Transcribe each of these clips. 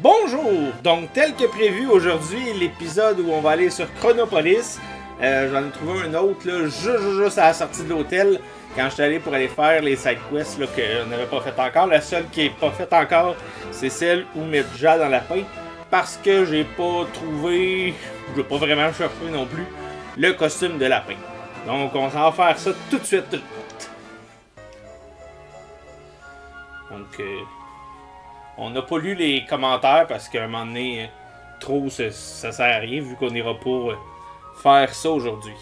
Bonjour! Donc, tel que prévu aujourd'hui, l'épisode où on va aller sur Chronopolis. J'en ai trouvé un autre là, juste à la sortie de l'hôtel, quand j'étais allé pour aller faire les side quests là, qu'on n'avait pas fait encore. La seule qui n'est pas faite encore, c'est celle où mettre Ja dans la pain. Parce que j'ai pas trouvé, j'ai pas vraiment cherché non plus, le costume de lapin. Donc, on s'en va faire ça tout de suite. Donc, on n'a pas lu les commentaires parce qu'à un moment donné, trop ça sert à rien vu qu'on n'ira pas faire ça aujourd'hui.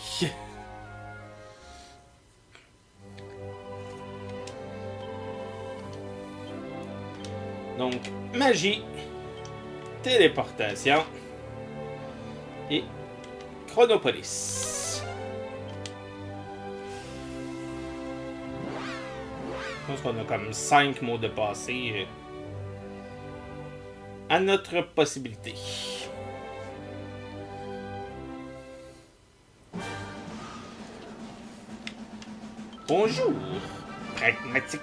Donc, magie, téléportation et Chronopolis. Je pense qu'on a comme 5 mots de passé à notre possibilité. Bonjour, pragmatique.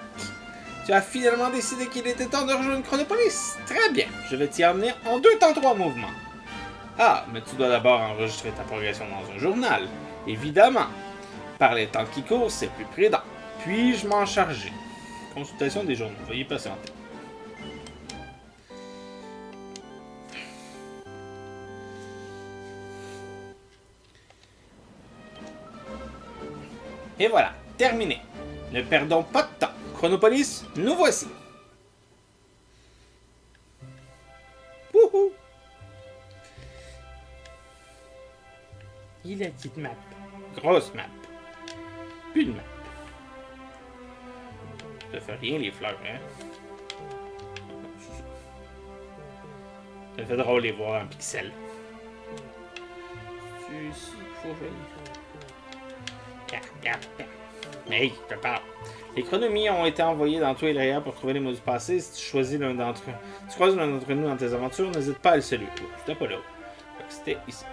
Tu as finalement décidé qu'il était temps de rejoindre Chronopolis. Très bien, je vais t'y emmener en 2 temps 3 mouvements. Ah, mais tu dois d'abord enregistrer ta progression dans un journal. Évidemment. Par les temps qui courent, c'est plus prudent. Puis-je m'en charger? Consultation des journaux. Veuillez patienter. Et voilà, terminé. Ne perdons pas de temps. Chronopolis, nous voici. Wouhou! Et la petite map. Grosse map. Plus de map. Ça fait rien les fleurs, hein? Ça fait drôle les voir en pixels. C'est ici qu'il faut jouer. Hey, je te parle. Les chronomies ont été envoyées dans tous les layers pour trouver les mots du passé. Si tu choisis l'un d'entre eux, si tu croises l'un d'entre nous dans tes aventures, n'hésite pas à le saluer. C'était pas là. C'était ici.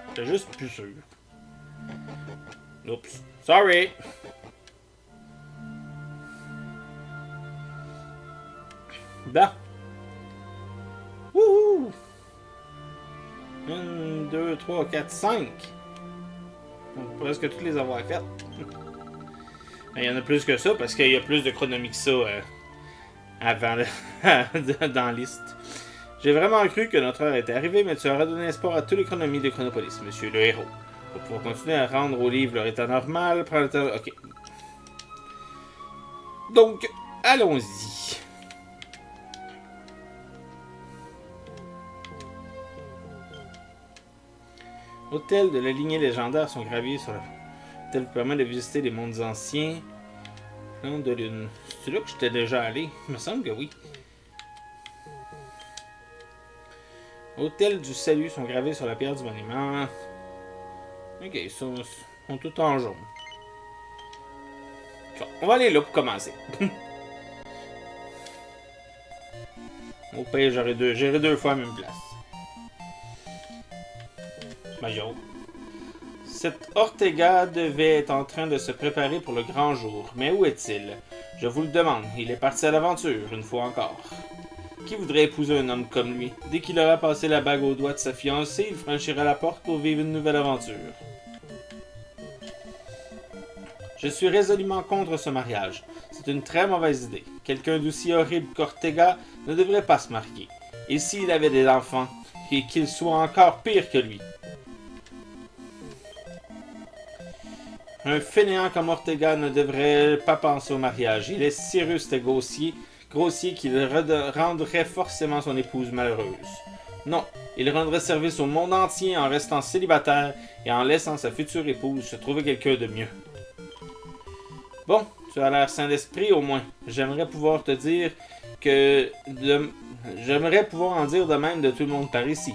J'étais juste plus sûr. Oups. Sorry. Bah. Wouhou. 1, 2, 3, 4, 5. On peut presque toutes les avoir faites. Il y en a plus que ça parce qu'il y a plus de chronomie que ça avant dans la liste. J'ai vraiment cru que notre heure était arrivée, mais tu as redonné espoir à tous les chronomies de Chronopolis, monsieur le héros. Pour pouvoir continuer à rendre au livre leur état normal, prends le temps. Ok. Donc, allons-y. Hôtel de la lignée légendaire sont gravés sur la... Hôtel vous permet de visiter les mondes anciens. Plan de lune. C'est là que j'étais déjà allé? Il me semble que oui. Hôtel du salut sont gravés sur la pierre du monument. Ok, ils sont tout en jaune. On va aller là pour commencer. Au pire, j'irai deux fois à la même place. Major. Cet Ortega devait être en train de se préparer pour le grand jour. Mais où est-il? Je vous le demande. Il est parti à l'aventure, une fois encore. Qui voudrait épouser un homme comme lui? Dès qu'il aura passé la bague au doigt de sa fiancée, il franchira la porte pour vivre une nouvelle aventure. Je suis résolument contre ce mariage. C'est une très mauvaise idée. Quelqu'un d'aussi horrible qu'Ortega ne devrait pas se marier. Et s'il avait des enfants, et qu'il soit encore pire que lui? Un fainéant comme Ortega ne devrait pas penser au mariage. Il est si ruste et grossier qu'il rendrait forcément son épouse malheureuse. Non, il rendrait service au monde entier en restant célibataire et en laissant sa future épouse se trouver quelqu'un de mieux. Bon, tu as l'air sain d'esprit au moins. J'aimerais pouvoir en dire de même de tout le monde par ici.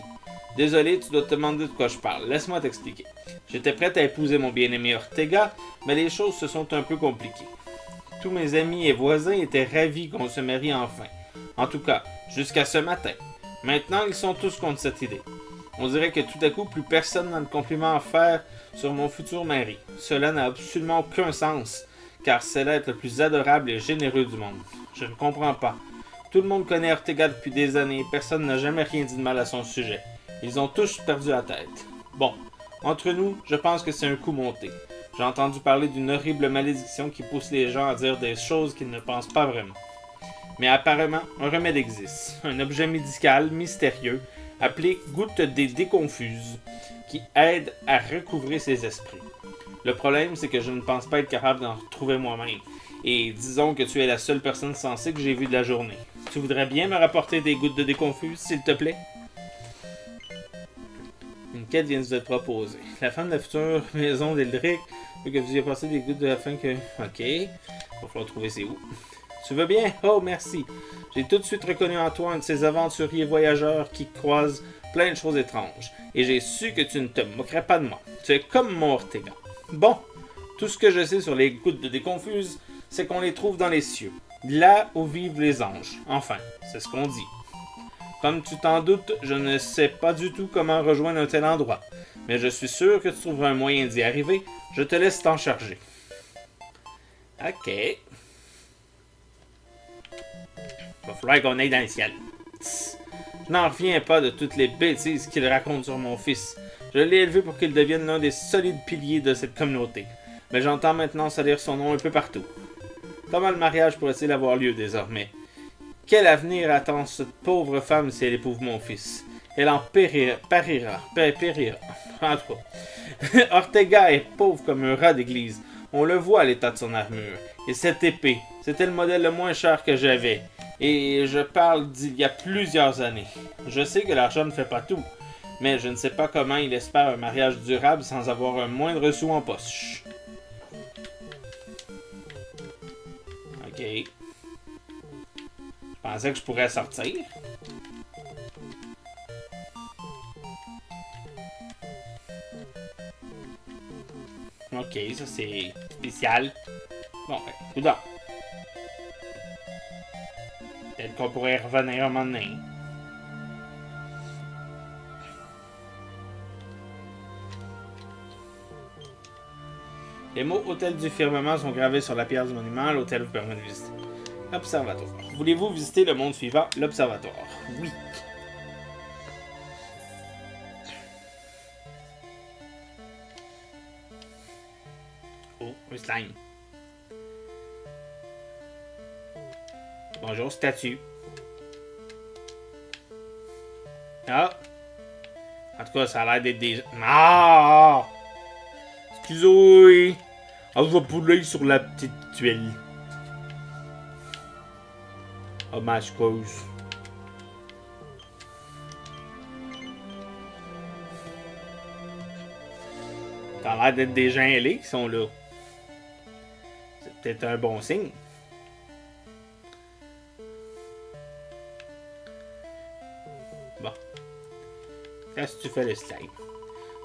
Désolé, tu dois te demander de quoi je parle. Laisse-moi t'expliquer. J'étais prête à épouser mon bien-aimé Ortega, mais les choses se sont un peu compliquées. Tous mes amis et voisins étaient ravis qu'on se marie enfin. En tout cas, jusqu'à ce matin. Maintenant, ils sont tous contre cette idée. On dirait que tout à coup, plus personne n'a de compliments à faire sur mon futur mari. Cela n'a absolument aucun sens, car c'est l'être le plus adorable et généreux du monde. Je ne comprends pas. Tout le monde connaît Ortega depuis des années, personne n'a jamais rien dit de mal à son sujet. Ils ont tous perdu la tête. Bon, entre nous, je pense que c'est un coup monté. J'ai entendu parler d'une horrible malédiction qui pousse les gens à dire des choses qu'ils ne pensent pas vraiment. Mais apparemment, un remède existe. Un objet médical mystérieux appelé goutte des déconfuses qui aide à recouvrer ses esprits. Le problème, c'est que je ne pense pas être capable d'en retrouver moi-même. Et disons que tu es la seule personne sensée que j'ai vue de la journée. Tu voudrais bien me rapporter des gouttes de déconfuse, s'il te plaît? Une quête vient de te proposer. La femme de la future maison d'Eldrick veut que vous ayez passé des gouttes afin que... Ok. Il va falloir trouver c'est où. Tu veux bien? Oh, merci. J'ai tout de suite reconnu en toi un de ces aventuriers voyageurs qui croisent plein de choses étranges. Et j'ai su que tu ne te moquerais pas de moi. Tu es comme mon Ortega. Bon, tout ce que je sais sur les gouttes de déconfuse, c'est qu'on les trouve dans les cieux. Là où vivent les anges. Enfin, c'est ce qu'on dit. Comme tu t'en doutes, je ne sais pas du tout comment rejoindre un tel endroit. Mais je suis sûr que tu trouveras un moyen d'y arriver. Je te laisse t'en charger. Ok. Va falloir qu'on aille dans le ciel. Tss. Je n'en reviens pas de toutes les bêtises qu'il raconte sur mon fils. Je l'ai élevé pour qu'il devienne l'un des solides piliers de cette communauté. Mais j'entends maintenant salir son nom un peu partout. Comment le mariage pourrait-il avoir lieu désormais? Quel avenir attend cette pauvre femme si elle éprouve mon fils? Elle en périra. En tout cas. Ortega est pauvre comme un rat d'église. On le voit à l'état de son armure. Et cette épée, c'était le modèle le moins cher que j'avais. Et je parle d'il y a plusieurs années. Je sais que l'argent ne fait pas tout. Mais je ne sais pas comment il espère un mariage durable sans avoir un moindre sou en poche. Ok. Je pensais que je pourrais sortir. Ok, ça c'est spécial. Bon, ben, coudonc. Peut-être qu'on pourrait revenir un moment donné. Les mots Hôtel du Firmament sont gravés sur la pierre du monument. L'hôtel vous permet de visiter. Observatoire. Voulez-vous visiter le monde suivant, l'Observatoire? Oui. Oh, un slime. Bonjour, statue. Ah! En tout cas, ça a l'air d'être des... Ah! Excusez! Ah, je vais pouler sur la petite tuile. Oh, ma excuse. Ça a l'air d'être des gens ailés qui sont là. C'est peut-être un bon signe. Bon. Qu'est-ce que tu fais le slime?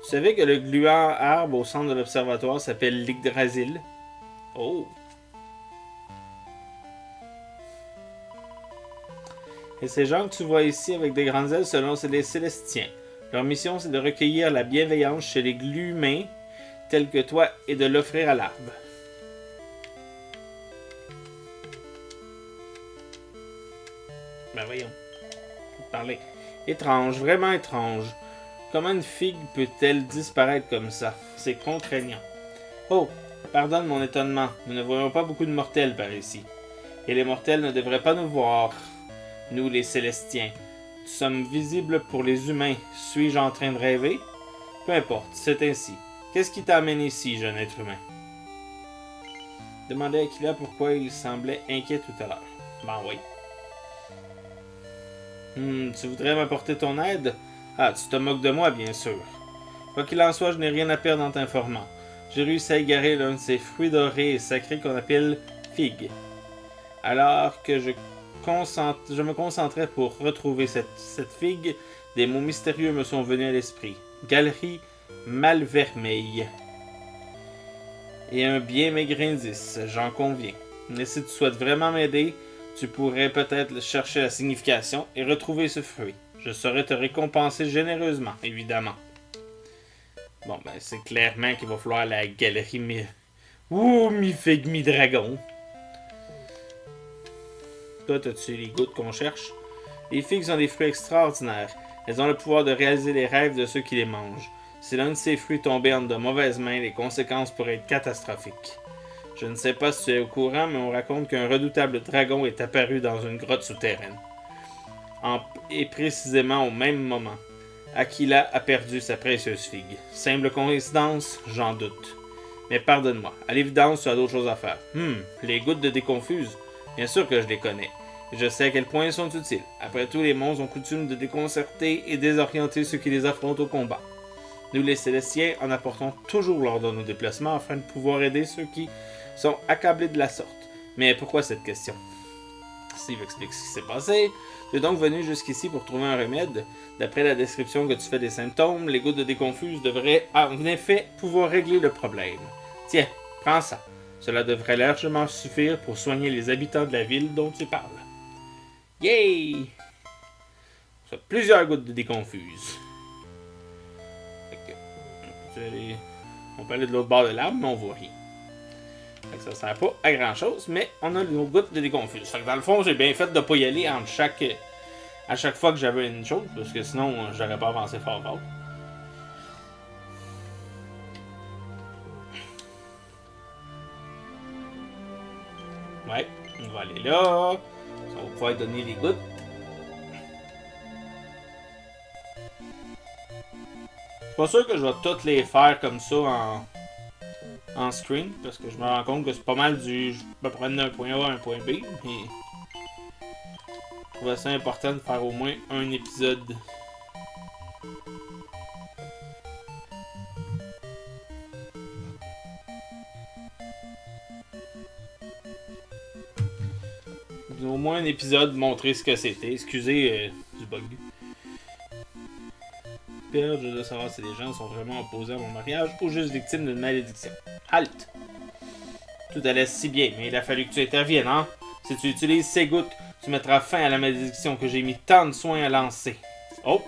Tu savais que le gluant arbre au centre de l'observatoire s'appelle l'Yggdrasil? Oh! Et ces gens que tu vois ici avec des grandes ailes selon les Célestiens. Leur mission, c'est de recueillir la bienveillance chez les glumains tels que toi et de l'offrir à l'arbre. Ben voyons. Parler. Étrange, vraiment étrange. Comment une figue peut-elle disparaître comme ça? C'est contraignant. Oh, pardonne mon étonnement. Nous ne voyons pas beaucoup de mortels par ici. Et les mortels ne devraient pas nous voir. Nous, les Célestiens. Nous sommes visibles pour les humains. Suis-je en train de rêver? Peu importe, c'est ainsi. Qu'est-ce qui t'amène ici, jeune être humain? Demandez à Aquila pourquoi il semblait inquiet tout à l'heure. Ben oui. Tu voudrais m'apporter ton aide? Ah, tu te moques de moi, bien sûr. Quoi qu'il en soit, je n'ai rien à perdre en t'informant. J'ai réussi à égarer l'un de ces fruits dorés et sacrés qu'on appelle figues. Alors que je me concentrais pour retrouver cette figue, des mots mystérieux me sont venus à l'esprit. Galerie Malvermeille. Et un bien maigre indice, j'en conviens. Mais si tu souhaites vraiment m'aider, tu pourrais peut-être chercher la signification et retrouver ce fruit. Je saurais te récompenser généreusement, évidemment. Bon, ben, c'est clairement qu'il va falloir la galerie mi-figue, mi-dragon. Pourquoi t'as tué les gouttes qu'on cherche? Les figues sont des fruits extraordinaires. Elles ont le pouvoir de réaliser les rêves de ceux qui les mangent. Si l'un de ces fruits tombait entre de mauvaises mains, les conséquences pourraient être catastrophiques. Je ne sais pas si tu es au courant, mais on raconte qu'un redoutable dragon est apparu dans une grotte souterraine. Et précisément au même moment, Aquila a perdu sa précieuse figue. Simple coïncidence, j'en doute. Mais pardonne-moi, à l'évidence, tu as d'autres choses à faire. Les gouttes de déconfuse? Bien sûr que je les connais. Et je sais à quel point elles sont utiles. Après tout, les monstres ont coutume de déconcerter et désorienter ceux qui les affrontent au combat. Nous, les Célestiens, en apportons toujours lors de nos déplacements afin de pouvoir aider ceux qui sont accablés de la sorte. Mais pourquoi cette question? Steve explique ce qui s'est passé. Tu es donc venu jusqu'ici pour trouver un remède. D'après la description que tu fais des symptômes, les gouttes de déconfuse devraient en effet pouvoir régler le problème. Tiens, prends ça. Cela devrait largement suffire pour soigner les habitants de la ville dont tu parles. Yay! Ça, plusieurs gouttes de déconfuse. On peut aller de l'autre bord de l'arbre, mais on voit rien. Ça sert pas à grand chose, mais on a nos gouttes de déconfuse. Fait que dans le fond, j'ai bien fait de pas y aller à chaque fois que j'avais une chose, parce que sinon, j'aurais pas avancé fort. Ouais, on va aller là. Ça va pouvoir donner les gouttes. Je suis pas sûr que je vais toutes les faire comme ça en screen, parce que je me rends compte que c'est pas mal du... Je peux prendre d'un point A à un point B, mais... Je trouvais ça important de faire au moins un épisode. Au moins un épisode, montrer ce que c'était. Excusez du bug. Je dois savoir si les gens sont vraiment opposés à mon mariage ou juste victimes d'une malédiction. Halt! Tout allait si bien, mais il a fallu que tu interviennes, hein? Si tu utilises ces gouttes, tu mettras fin à la malédiction que j'ai mis tant de soin à lancer. Oh!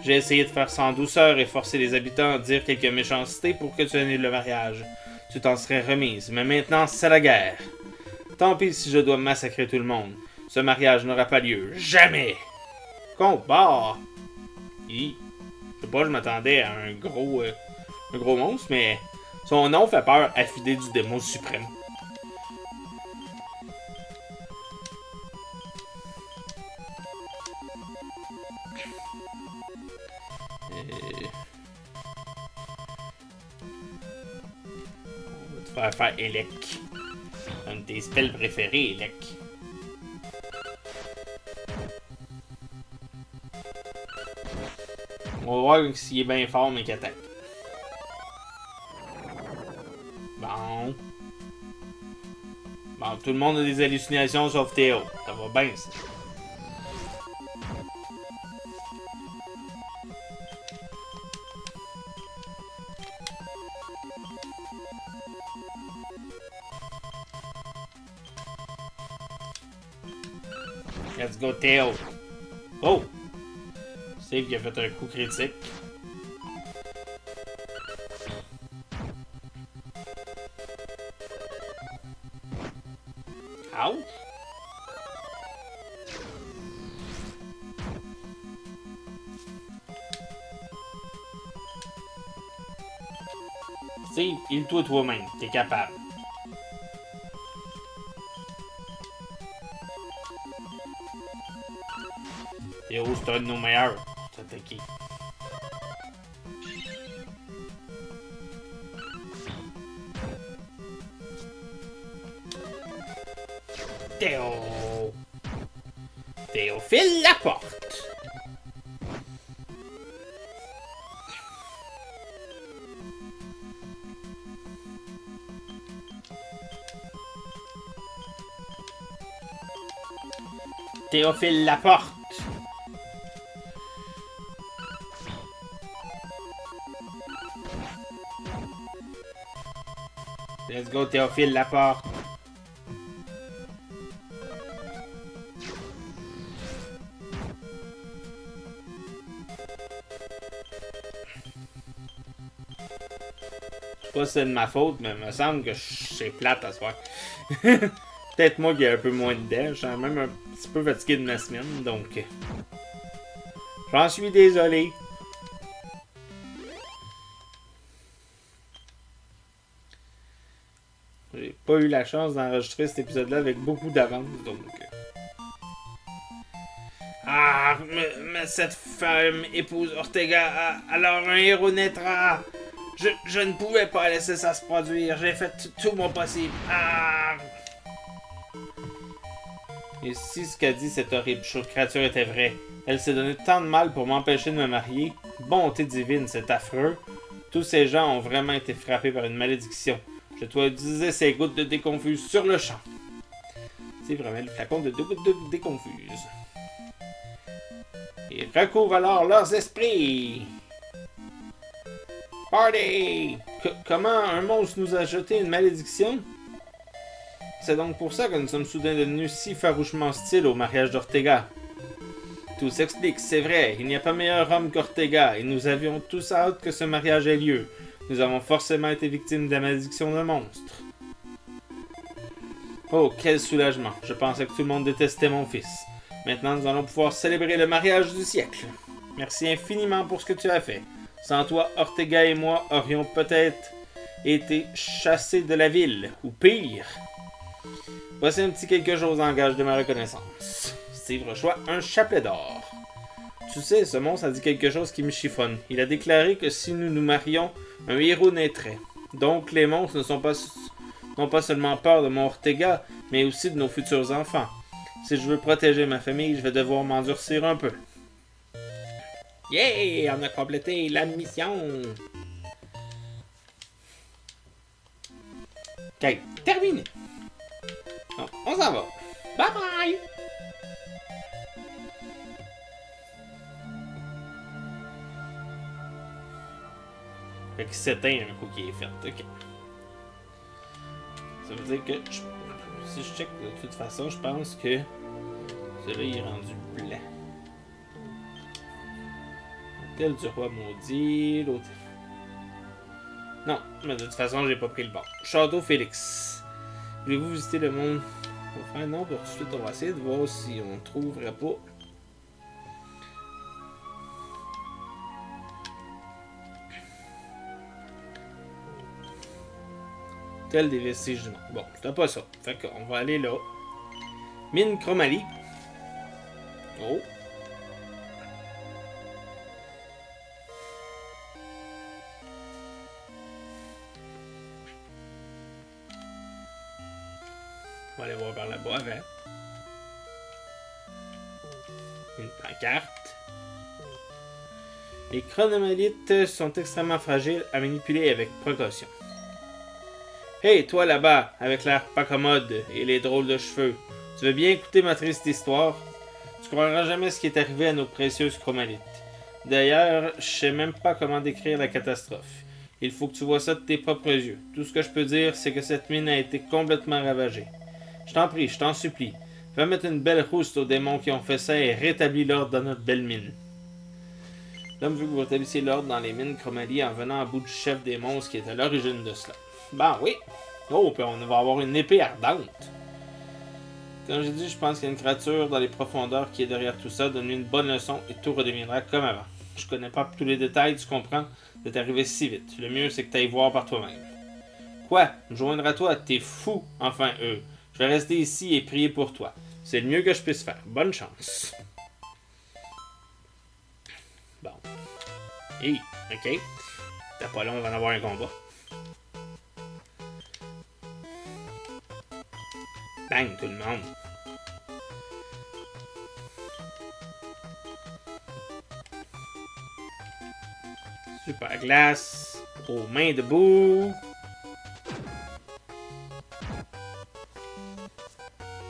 J'ai essayé de faire ça en douceur et forcer les habitants à dire quelques méchancetés pour que tu annules le mariage. Tu t'en serais remise, mais maintenant c'est la guerre. Tant pis si je dois massacrer tout le monde. Ce mariage n'aura pas lieu. Jamais! Combat! Je sais pas, je m'attendais à un gros monstre, mais son nom fait peur, affidé du démon suprême. On va te faire Elec. Un de tes spells préférés, Elec. On va voir s'il est bien fort, mais qu'il attaque. Bon. Bon, tout le monde a des hallucinations sauf Théo. Ça va bien, ça. Let's go, Théo. Oh! Steve qui a fait un coup critique. Ouch! Steve, il-toi toi-même, t'es capable. Théo, c'est un de nos meilleurs. Attaquer. Théo! Théophile Laporte! Théophile Laporte! Let's go, Théophile Laporte. Je sais pas si c'est de ma faute, mais il me semble que c'est plate à soir. peut-être moi qui ai un peu moins de dents. Je suis même un petit peu fatigué de ma semaine, donc... J'en suis désolé. J'ai pas eu la chance d'enregistrer cet épisode-là avec beaucoup d'avance, donc... Ah, mais cette femme épouse Ortega, alors un héros naîtra. Je ne pouvais pas laisser ça se produire. J'ai fait tout mon possible. Ah! Et si ce qu'a dit cette horrible créature était vrai, elle s'est donné tant de mal pour m'empêcher de me marier. Bonté divine, c'est affreux. Tous ces gens ont vraiment été frappés par une malédiction. Je dois utiliser ces gouttes de déconfuse sur le champ. C'est vraiment le flacon de 2 gouttes de déconfuse. Et recouvre alors leurs esprits. Party! Comment un monstre nous a jeté une malédiction? C'est donc pour ça que nous sommes soudain devenus si farouchement hostiles au mariage d'Ortega. Tout s'explique, c'est vrai, il n'y a pas meilleur homme qu'Ortega, et nous avions tous hâte que ce mariage ait lieu. Nous avons forcément été victimes de la malédiction d'un monstre. Oh, quel soulagement, je pensais que tout le monde détestait mon fils. Maintenant, nous allons pouvoir célébrer le mariage du siècle. Merci infiniment pour ce que tu as fait. Sans toi, Ortega et moi aurions peut-être été chassés de la ville, ou pire. Voici un petit quelque chose en gage de ma reconnaissance. Steve reçoit un chapelet d'or. Tu sais, ce monstre a dit quelque chose qui me chiffonne. Il a déclaré que si nous nous marions, un héros naîtrait. Donc les monstres n'ont pas seulement peur de mon Ortega, mais aussi de nos futurs enfants. Si je veux protéger ma famille, je vais devoir m'endurcir un peu. Yeah! On a complété la mission! Ok, terminé! Donc, on s'en va! Bye bye! Fait qu'il s'éteint un coup qui est fait, ok. Ça veut dire que si je check de toute façon, je pense que celui-là il est rendu blanc. L'hôtel du roi maudit, l'hôtel... Non, mais de toute façon, j'ai pas pris le bon. Château Félix. Voulez-vous visiter le monde? On va faire non pour tout de suite. On va essayer de voir si on trouverait pas. Tel des vestiges du monde. Bon, c'était pas ça. Fait qu'on va aller là. Mine Chromalie. Oh. On va aller voir par là-bas avant. Une pancarte. Les chronomalites sont extrêmement fragiles à manipuler avec précaution. Hey, toi là-bas, avec l'air pas commode et les drôles de cheveux, tu veux bien écouter ma triste histoire? Tu croiras jamais ce qui est arrivé à nos précieuses chromalites. D'ailleurs, je sais même pas comment décrire la catastrophe. Il faut que tu vois ça de tes propres yeux. Tout ce que je peux dire, c'est que cette mine a été complètement ravagée. Je t'en prie, je t'en supplie. Va mettre une belle rouste aux démons qui ont fait ça et rétablis l'ordre dans notre belle mine. L'homme veut que vous rétablissiez l'ordre dans les mines Chromalie en venant à bout du chef des monstres qui est à l'origine de cela. Ben oui. Oh, puis on va avoir une épée ardente. Comme j'ai dit, je pense qu'il y a une créature dans les profondeurs qui est derrière tout ça. Donne-lui une bonne leçon et tout redeviendra comme avant. Je connais pas tous les détails, tu comprends? C'est arrivé si vite. Le mieux, c'est que tu ailles voir par toi-même. Quoi? Me joindre à toi? T'es fou? Enfin, je vais rester ici et prier pour toi. C'est le mieux que je puisse faire. Bonne chance. Bon. Hey, ok. T'as pas long, on va en avoir un combat. Bang, tout le monde. Super glace. Aux mains debout.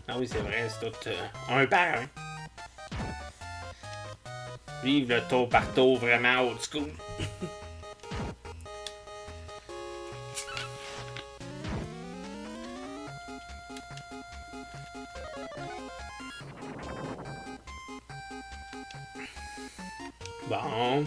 Ah oui, c'est vrai, c'est tout un par un. Vive le tour par tour, vraiment old school. Bon.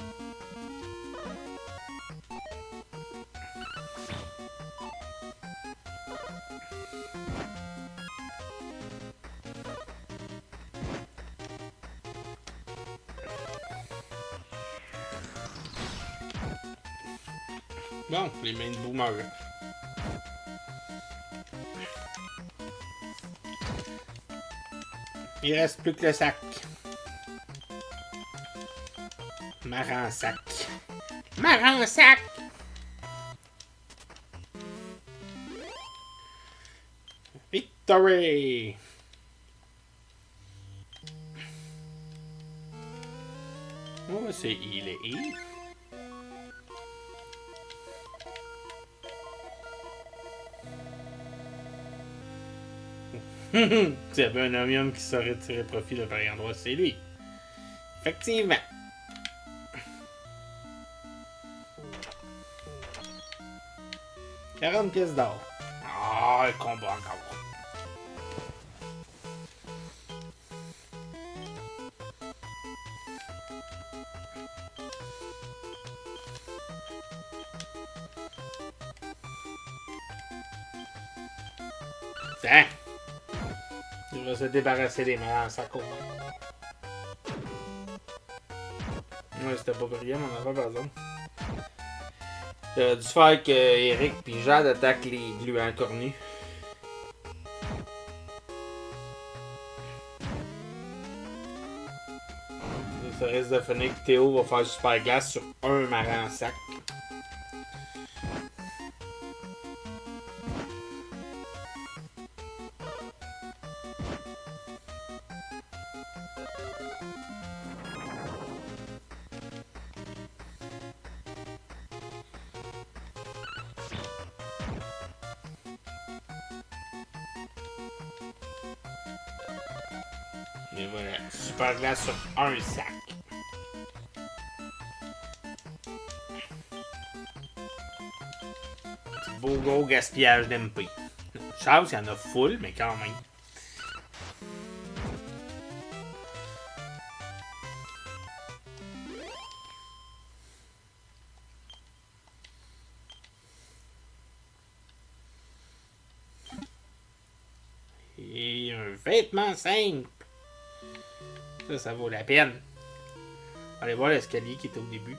Bon, les mains de boomer. Il reste plus que le sac. Marrant sac. Marrant sac! Victory! On va c'est il est I. S'il y avait un homme qui saurait tirer profit de pareil endroit, c'est lui. Effectivement. « 40 pièces d'or. » Ah, le combat encore. Tiens! Il va se débarrasser des mains en sac au moins. Ouais, c'était pas brillant, mon affaire, par exemple. J'aurais dû faire que Eric et Jade attaquent les gluants cornus. Ça risque de finir que Théo va faire super glace sur un marin en sac. Et voilà, super glace sur un sac. Petit beau gros gaspillage d'MP. Charles, il y en a full, mais quand même. Et un vêtement simple. Ça vaut la peine. Allez voir l'escalier qui était au début.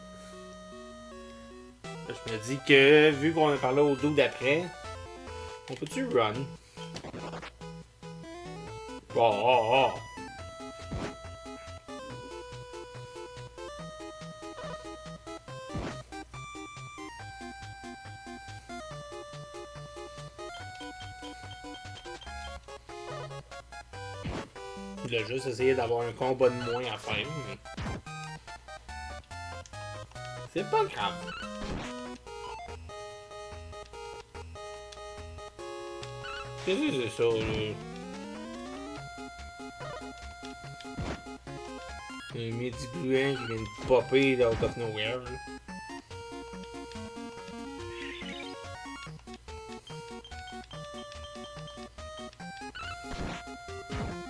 Là, je me dis que, vu qu'on a parlé au dos d'après, on peut-tu run? Oh. Il a juste essayé d'avoir un combat de moins à faire. Mais... c'est pas grave. Qu'est-ce que c'est ça, là? Un midi-gluant qui vient de popper out of nowhere, là.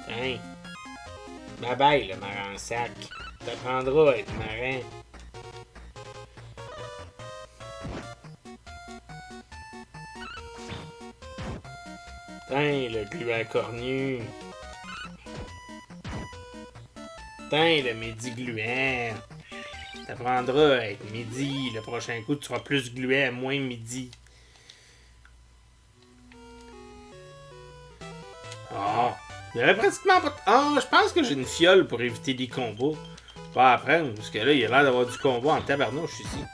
Tiens. Bye bye, le marin en sac. T'apprendras à être marin. Tiens, le gluant cornu. Tiens, le midi-gluant. T'apprendras à être midi. Le prochain coup, tu seras plus gluant, moins midi. Ah, il y avait pratiquement pas de... Ah, je pense que j'ai une fiole pour éviter les combats. Pas après, parce que là, il a l'air d'avoir du combat en tabarnouche ici.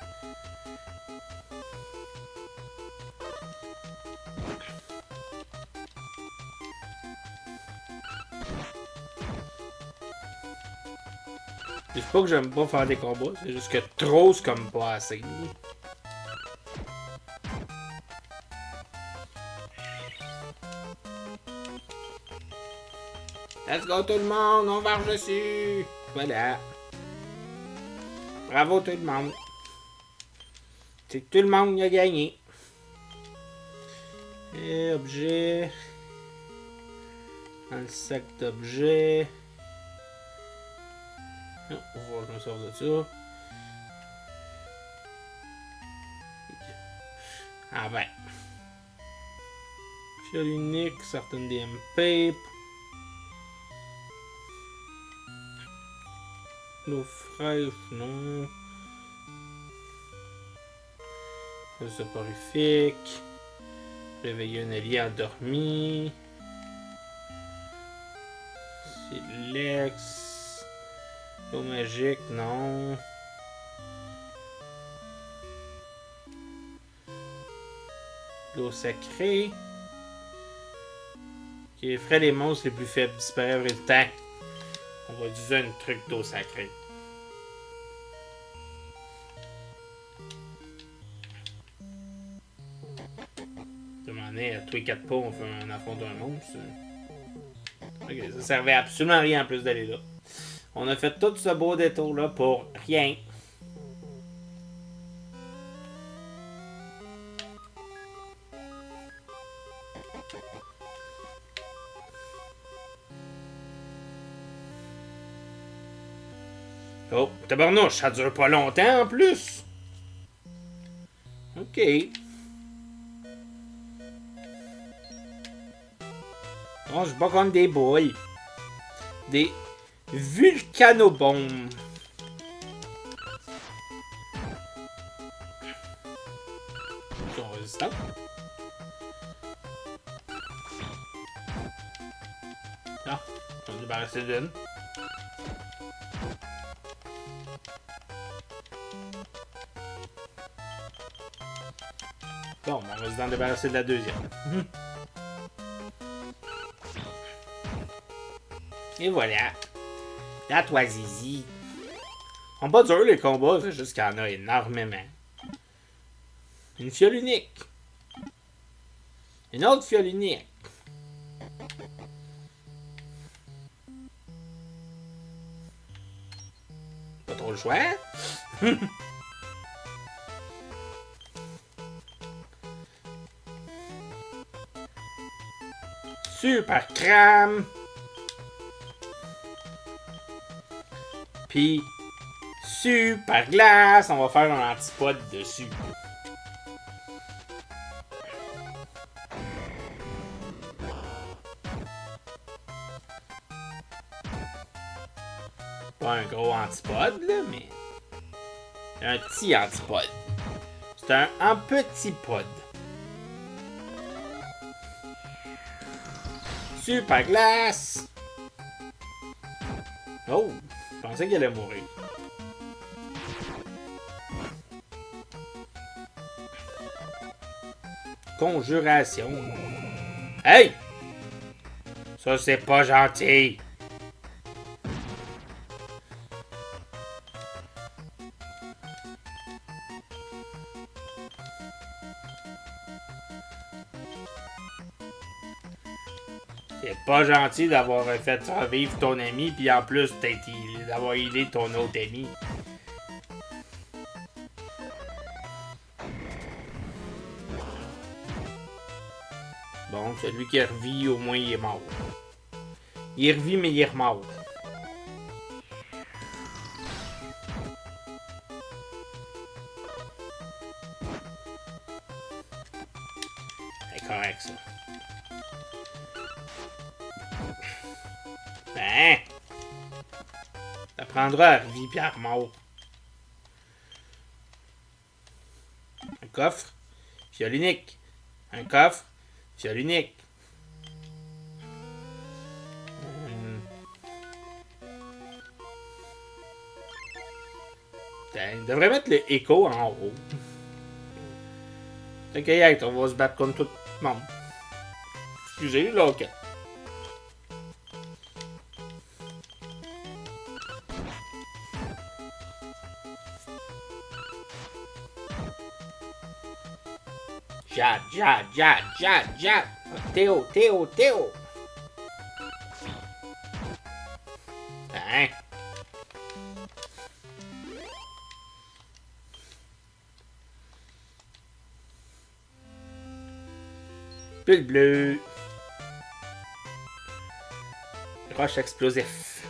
C'est pas que j'aime pas faire des combats, c'est juste que trop, c'est comme pas assez. Let's go tout le monde, on marche dessus. Voilà. Bravo tout le monde. C'est que tout le monde a gagné. Et objet. Dans le sac d'objets. Oh, on va voir, je me sors de ça. Ah ben. Fiole unique, certaines DMP. L'eau fraîche, non. Le soporifique. Réveiller un allié endormi. Silex. L'eau magique, non. L'eau sacrée. Qui ferait les monstres les plus faibles disparaître le temps. On va utiliser un truc d'eau sacrée. Demander à tous les 4 pas, on fait un affronte un monstre. Ok, ça servait absolument à rien en plus d'aller là. On a fait tout ce beau détour là pour rien. Oh, tabarnouche, ça dure pas longtemps en plus. Ok. On se bat contre des boules. Des vulcanobombes. Ils sont résistants. Ah, on va débarrasser d'une. Bon, on va se débarrasser de la deuxième. Et voilà. Là, toi, Zizi. On pas dur les combats, c'est juste qu'il y en a énormément. Une fiole unique. Une autre fiole unique. Pas trop le choix. Super crème. Puis super glace. On va faire un antipode dessus. Pas un gros antipode, là, mais un petit antipode. C'est un petit pod. Super glace. Oh, je pensais qu'elle allait mourir. Conjuration. Hey! Ça, c'est pas gentil. C'est pas gentil d'avoir fait survivre ton ami, puis en plus d'avoir aidé ton autre ami. Bon, celui qui revit, au moins, il est mort. Il revit, mais il est mort. C'est correct, ça. Ben, ça prendra à revivre puis à remort. Un coffre, fiole unique. Un coffre, fiole unique. Il devrait mettre le écho en haut. T'inquiète, on va se battre contre tout le monde. Excusez, là, ok. Jad, Jad, Jad, Jad, Jad. Théo, Théo, Théo. Hein? Pull bleu. Roche explosif.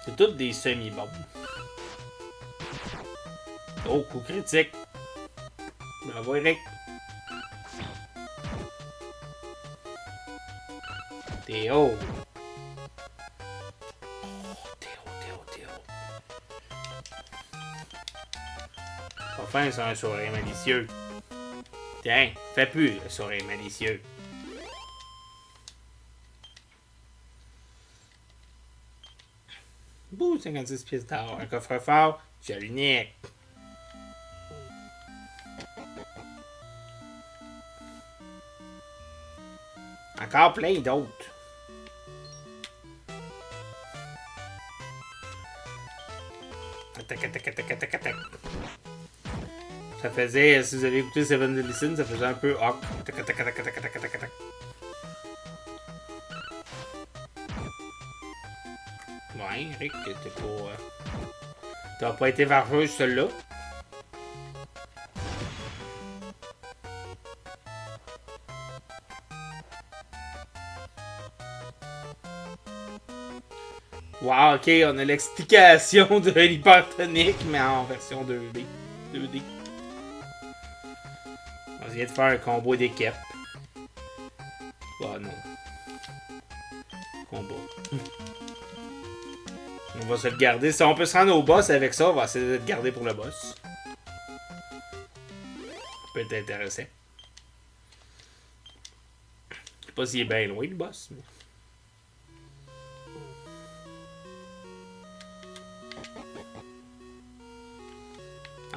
C'est toutes des semi-bombes. Oh, coup critique. Bravo, Eric. Théo. Oh, Théo, Théo, Théo. Enfin, c'est un sourire malicieux. Tiens, fais plus le sourire malicieux. Bouh, 56 pièces d'or. Un coffre-fort, j'ai l'unique. Encore plein d'autres. Attaque, attaque, attaque, attaque, attaque. Ça faisait, si vous avez écouté Seven Deadly Sins, ça faisait un peu hop. Attaque, attaque, attaque, attaque, attaque, attaque, attaque. Ouais, Rick, t'es pas... T'as pas été vargeuse, celui-là. Wow, ok, on a l'explication de l'hypertonique, mais en version 2D. 2D. On vient de faire un combo d'équipe. Bah non. Combo. On va se le garder. Si on peut se rendre au boss avec ça, on va essayer de le garder pour le boss. Ça peut être intéressant. Je sais pas s'il est bien loin le boss, mais...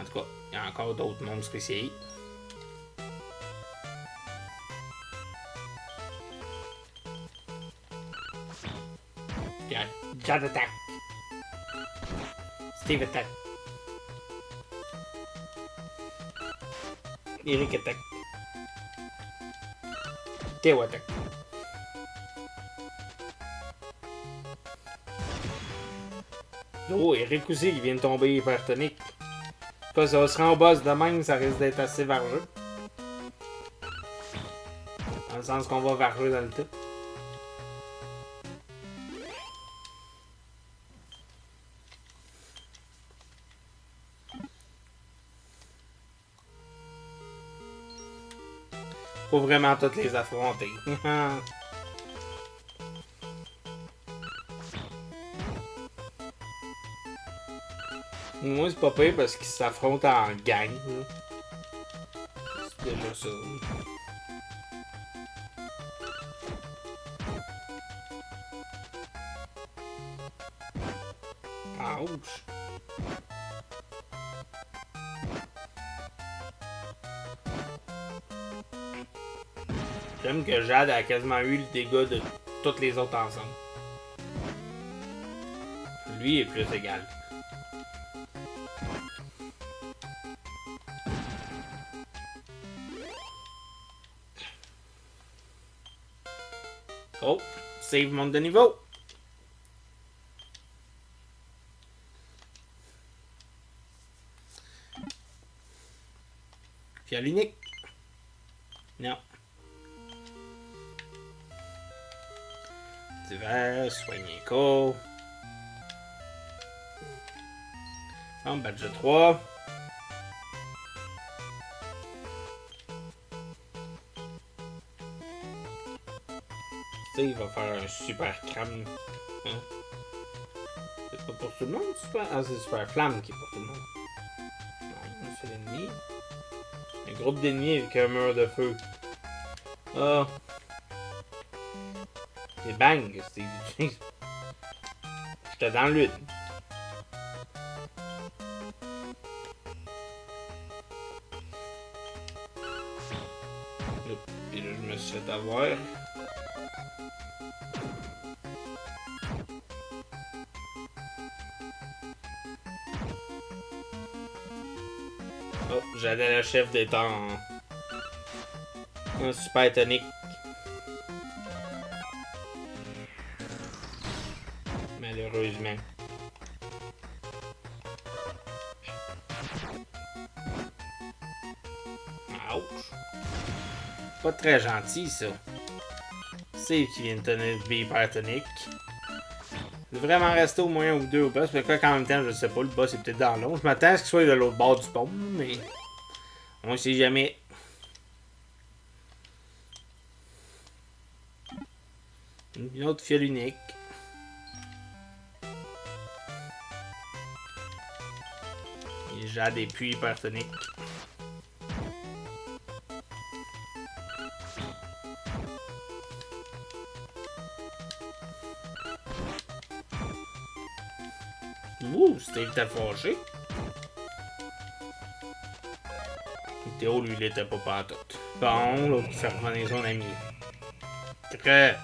En tout cas, il y a encore d'autres monstres ici. Jad attack. Steve attack. Eric attack. Théo attack. Oh, Eric aussi, il vient de tomber hypertonique. Ça va se rendre au boss de même, ça risque d'être assez vargeux. Dans le sens qu'on va varger dans le tout. Faut vraiment toutes les affronter. Moi, c'est pas pire parce qu'ils s'affrontent en gang. C'est déjà ça. Ouch! J'aime que Jade a quasiment eu le dégât de toutes les autres ensemble. Lui est plus égal. Oh, save monte de niveau. Fiole unique. Non. Divers, soigner co. En badge de 3. Il va faire un super crame. Hein? C'est pas pour tout le monde, super. Ah, c'est super flamme qui est pour tout le monde. Non, c'est l'ennemi. Un groupe d'ennemis avec un mur de feu. Ah. C'est bang, Steve. J'étais dans l'une. Et là, je me suis fait avoir. Oh, j'allais le chef d'être en super tonique. Malheureusement. Ouch. Pas très gentil, ça. C'est qui vient de tenir le hyper tonique. Il devrait vraiment rester au moins ou deux au boss. Mais quoi qu'en même temps, je sais pas, le boss est peut-être dans l'ombre. Je m'attends à ce qu'il soit de l'autre bord du pont, mais on sait jamais. Une autre fiole unique. Et Jade et puis hypertonique. Ouh, c'était vite à fâcher. Théo, lui, il était pas pantoute. Bon, l'autre qui fait revenir son ami. Très.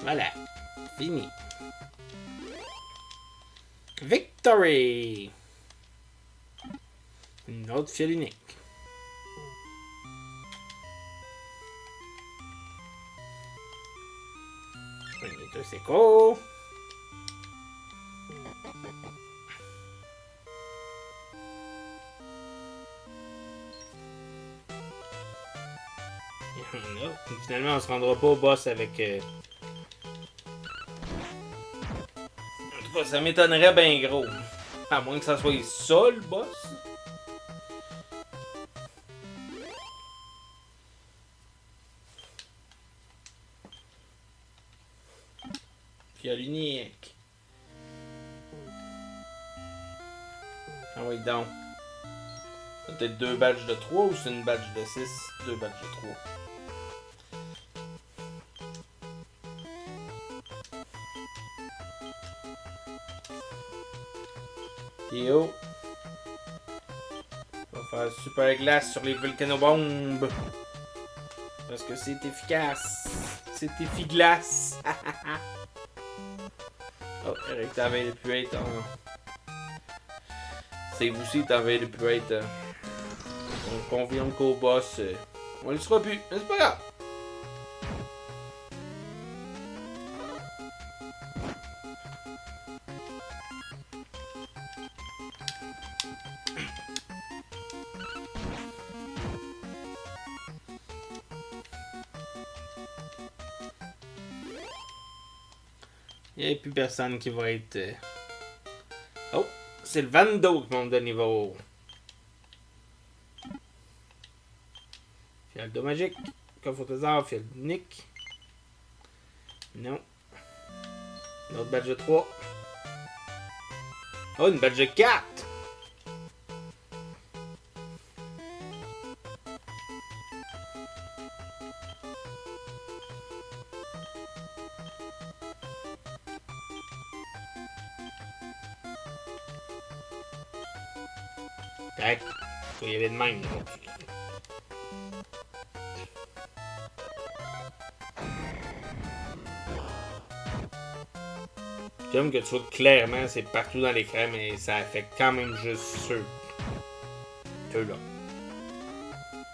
Voilà. Fini. Victory! Une autre fiole unique. C'est cool. Finalement, on se rendra pas au boss avec... En tout cas, ça m'étonnerait bien gros. À moins que ça soit ça, le boss. Fiole unique. Ah oui, donc. C'est peut-être 2 badges de 3 ou c'est une badge de 6? 2 badges de 3. Théo. On va faire super glace sur les volcanobombes. Parce que c'est efficace. C'est efficace. Oh, Eric, t'avais le plus être. C'est vous aussi, t'avais le plus être. On confirme qu'au boss, on le sera plus. Mais c'est pas grave. Il n'y a plus personne qui va être... Oh, c'est le Vando qui monte de niveau. Fiole d'eau magique. Coffre au trésor, fiole unique. Non. Une autre badge de 3. Oh, une badge de 4. Tac. Faut y aller de même. J'aime que tu vois clairement, c'est partout dans l'écran, mais ça affecte quand même juste ceux-là.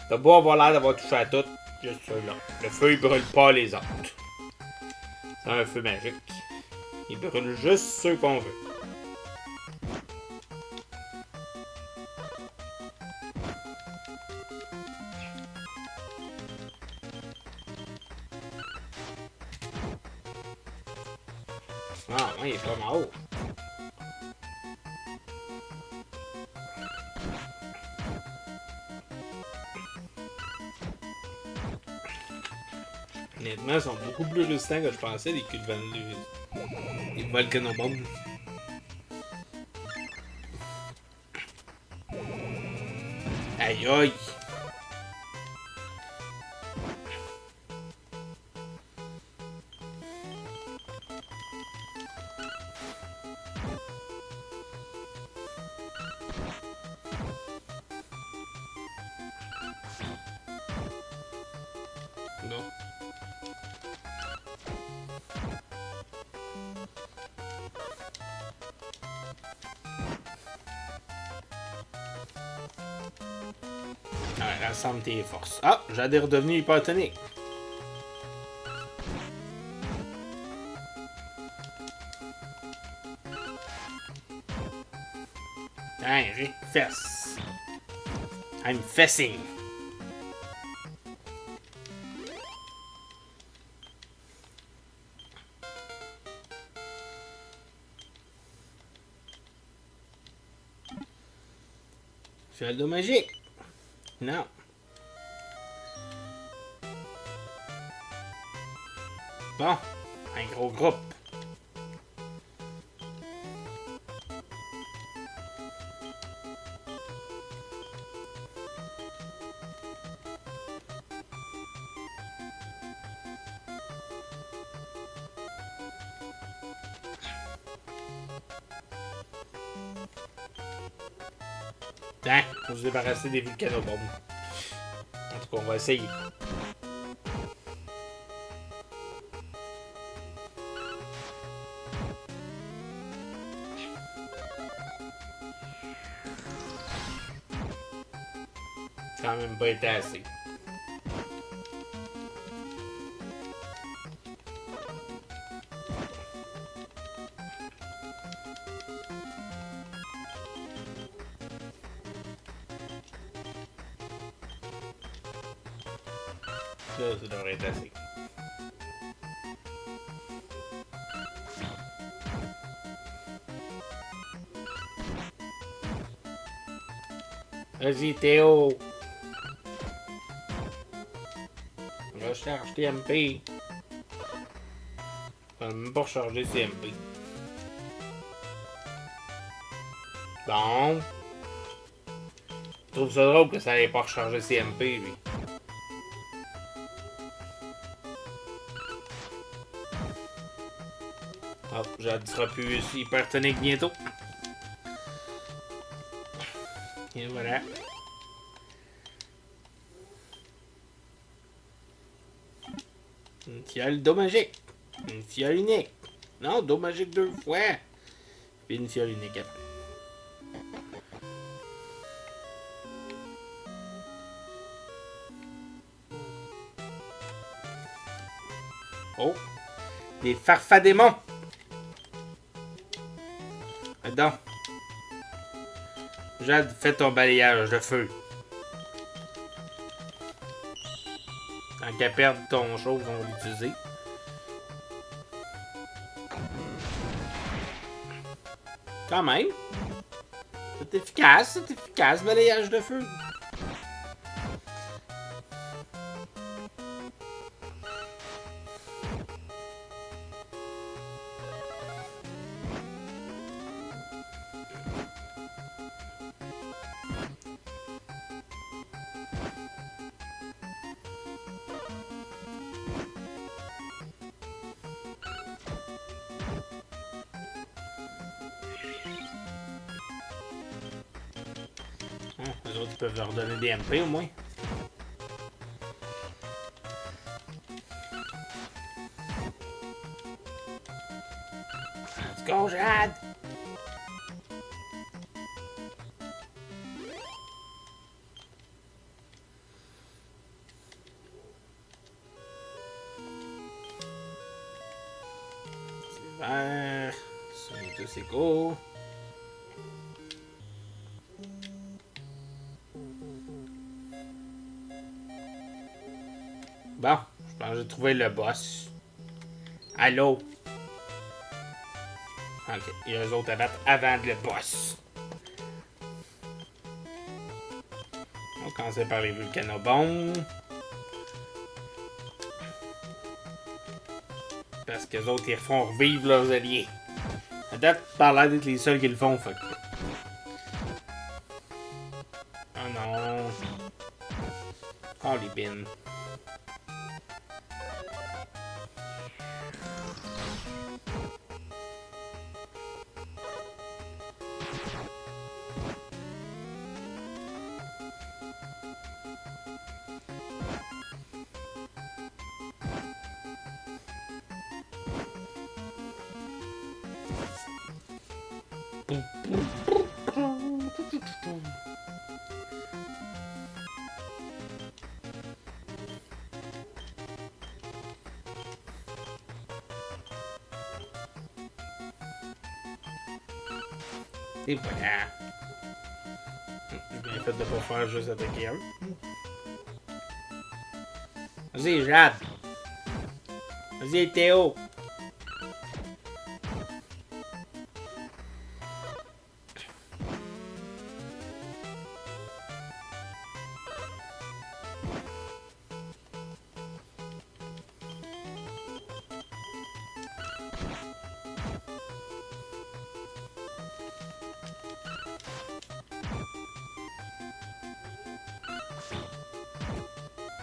T'as beau avoir l'air d'avoir touché à tout, juste ceux-là. Le feu, il brûle pas les autres. C'est un feu magique. Il brûle juste ceux qu'on veut. Ah, ouais, il est pas mort. Honnêtement, ils sont beaucoup plus résistants que je pensais, les volcanobombes. Aïe aïe! Non. Ouais, rassemble tes forces. Ah, Jade est redevenu hypertonique. Hein, Rick fesse. I'm fessing. Fiole d'eau magique. Non. Bon, un gros groupe. Tiens, faut se débarrasser des vulcanobombes. En tout cas, on va essayer. Ça n'a même pas été assez. Ça devrait être assez. Vas-y, Théo. Recharge TMP. On va même pas recharger CMP. Bon. Je trouve ça drôle que ça n'ait pas rechargé CMP, lui. Hop, Jade sera plus hypertonique bientôt. Et voilà. Une fiole d'eau magique. Une fiole unique. Non, d'eau magique 2 fois. Puis une fiole unique après. Oh! Des farfadémons! Attends. Jade, fais ton balayage de feu. Tant qu'à perdre ton chose, on va l'utiliser. Quand même. C'est efficace, balayage de feu. Les autres ils peuvent leur donner des MP au moins. Let's go, Jade! C'est vert. Ça est tous égaux. Bon, je pense que j'ai trouvé le boss. Allô? Ok, il y a eux autres à battre avant le boss. On va commencer par les vulcanobombes. Parce que les autres, ils font revivre leurs alliés. À date, par là d'être les seuls qui le font, fait. Oh non. Oh les bines. Et voilà. J'ai bien fait de pas faire juste attaquer un. Vas-y, Jade. Vas-y, Théo.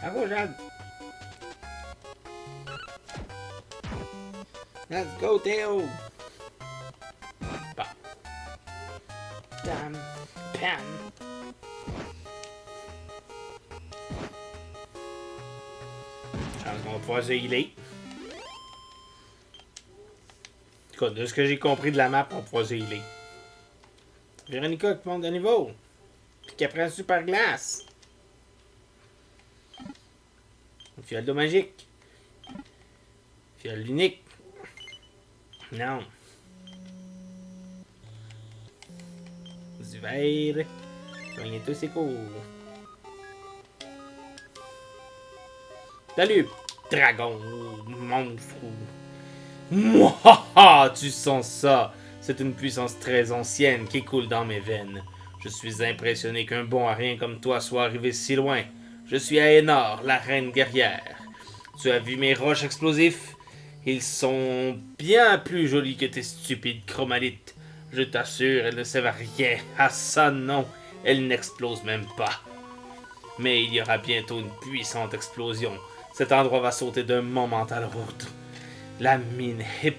Bravo, Jade. Let's go, Théo. Bon. Damn. Pam. Je pense qu'on va pouvoir se healer. En tout cas, de ce que j'ai compris de la map, on va pouvoir se healer. Véronica qui monte de niveau. Puis qui apprend super glace. Fiole d'eau magique. Fiole unique. Non. Du verre. Soignez tous ses coups. Salut, dragon, monstre. Mouah, tu sens ça? C'est une puissance très ancienne qui coule dans mes veines. Je suis impressionné qu'un bon à rien comme toi soit arrivé si loin. Je suis Aénor, la reine guerrière. Tu as vu mes roches explosifs? Ils sont bien plus jolis que tes stupides chromalites. Je t'assure, elles ne servent à rien. Ah ça non, elles n'explosent même pas. Mais il y aura bientôt une puissante explosion. Cet endroit va sauter d'un moment à l'autre. La mine et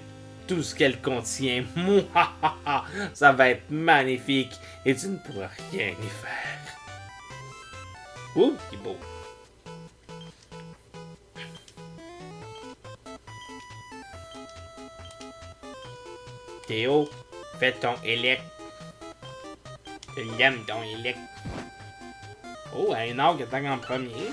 tout ce qu'elle contient, mouahaha, ça va être magnifique et tu ne pourras rien y faire. Ouh, c'est beau. Théo, fais ton élect. Je l'aime ton élect. Oh, un arc qui attaque en premier.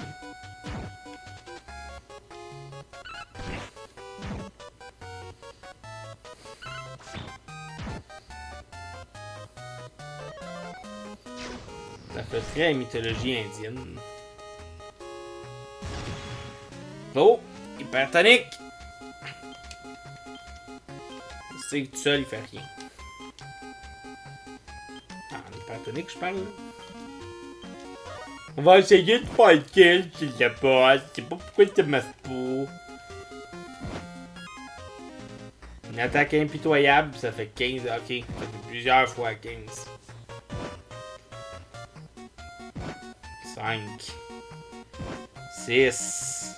Ça fait très mythologie indienne. Oh, hypertonique! C'est que tout seul, il fait rien. Ah, hypertonique, je parle, là. On va essayer de faire le kill, s'il y a pas. Je sais pas pourquoi il te masses pas. Une attaque impitoyable, ça fait 15. Ok, ça fait plusieurs fois 15. 5. 6.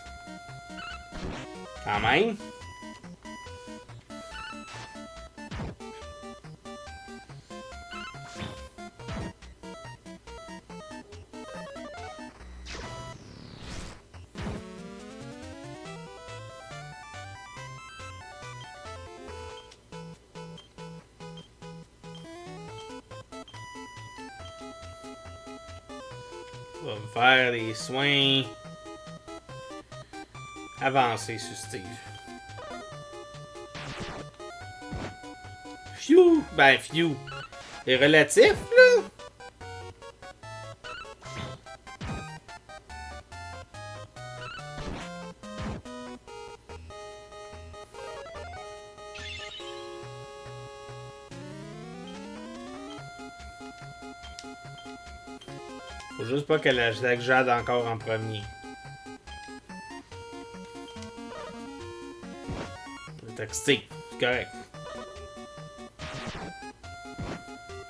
Quand même. On va me faire des soins avancés sur Steve. Phew! Ben, phew! C'est relatif, là? Faut juste pas qu'elle attaque Jade encore en premier. Attaque Steve, c'est correct.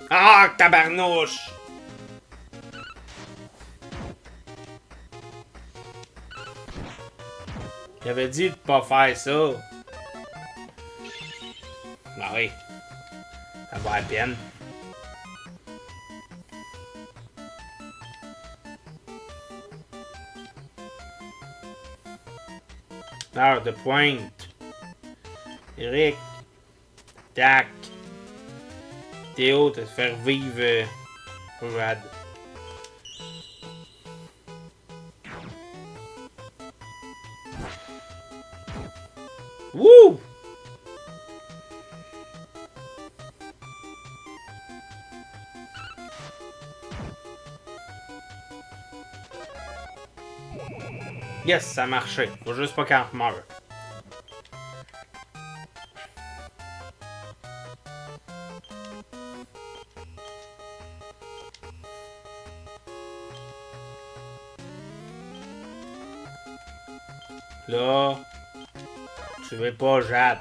Ah, tabarnouche! J'avais dit de pas faire ça. Ben oui. Ça va à peine. Heure de pointe. Eric. Tac. Théo, te faire vivre Rad. Wouh! Yes, ça a marché. Faut juste pas qu'elle meure. Là, tu veux pas Jade.